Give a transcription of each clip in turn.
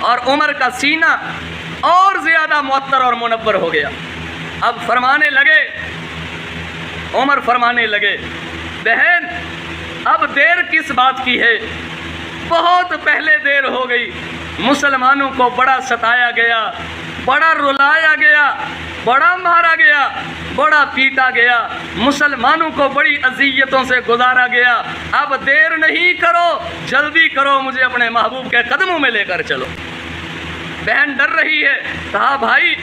اور عمر کا سینہ اور زیادہ معطر اور منور ہو گیا۔ اب فرمانے لگے، عمر فرمانے لگے، بہن اب دیر کس بات کی ہے؟ بہت پہلے دیر ہو گئی، مسلمانوں کو بڑا ستایا گیا، بڑا رلایا گیا، بڑا مارا گیا، بڑا پیٹا گیا، مسلمانوں کو بڑی اذیتوں سے گزارا گیا، اب دیر نہیں کرو، جلدی کرو، مجھے اپنے محبوب کے قدموں میں لے کر چلو۔ بہن ڈر رہی ہے، کہا بھائی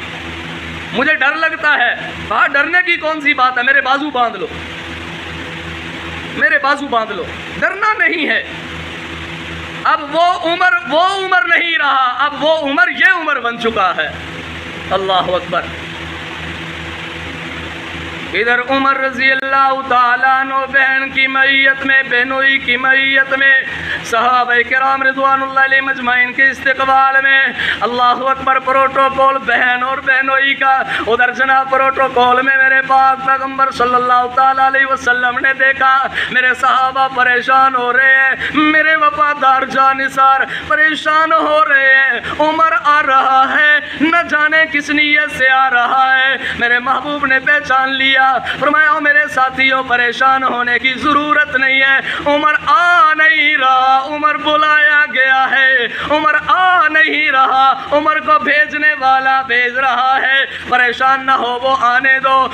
مجھے ڈر لگتا ہے۔ کہا ڈرنے کی کون سی بات ہے، میرے بازو باندھ لو، میرے بازو باندھ لو، ڈرنا نہیں ہے۔ اب وہ عمر نہیں رہا، اب وہ عمر یہ عمر بن چکا ہے۔ اللہ اکبر۔ ادھر عمر رضی اللہ تعالیٰ عنہ بہن کی معیت میں، بہنوئی کی معیت میں، صحابہ کرام رضوان اللہ علیہ مجمعین کے استقبال میں، اللہ اکبر، پروٹوکول بہن اور بہنوئی کا۔ ادھر جناب پروٹوکول میں میرے پاک پیغمبر صلی اللہ تعالیٰ علیہ وسلم نے دیکھا میرے صحابہ پریشان ہو رہے ہیں، میرے وفادار جانثار پریشان ہو رہے ہیں، عمر آ رہا ہے، نہ جانے کس نیت سے آ رہا ہے۔ میرے محبوب نے پہچان لیا، فرمایا میرے ساتھیوں پریشان ہونے کی ضرورت نہیں ہے، عمر آ نہیں رہا، عمر بلایا گیا ہے، عمر آ نہیں رہا، عمر کو بھیجنے والا بھیج رہا ہے، پریشان نہ ہو، وہ آنے دو۔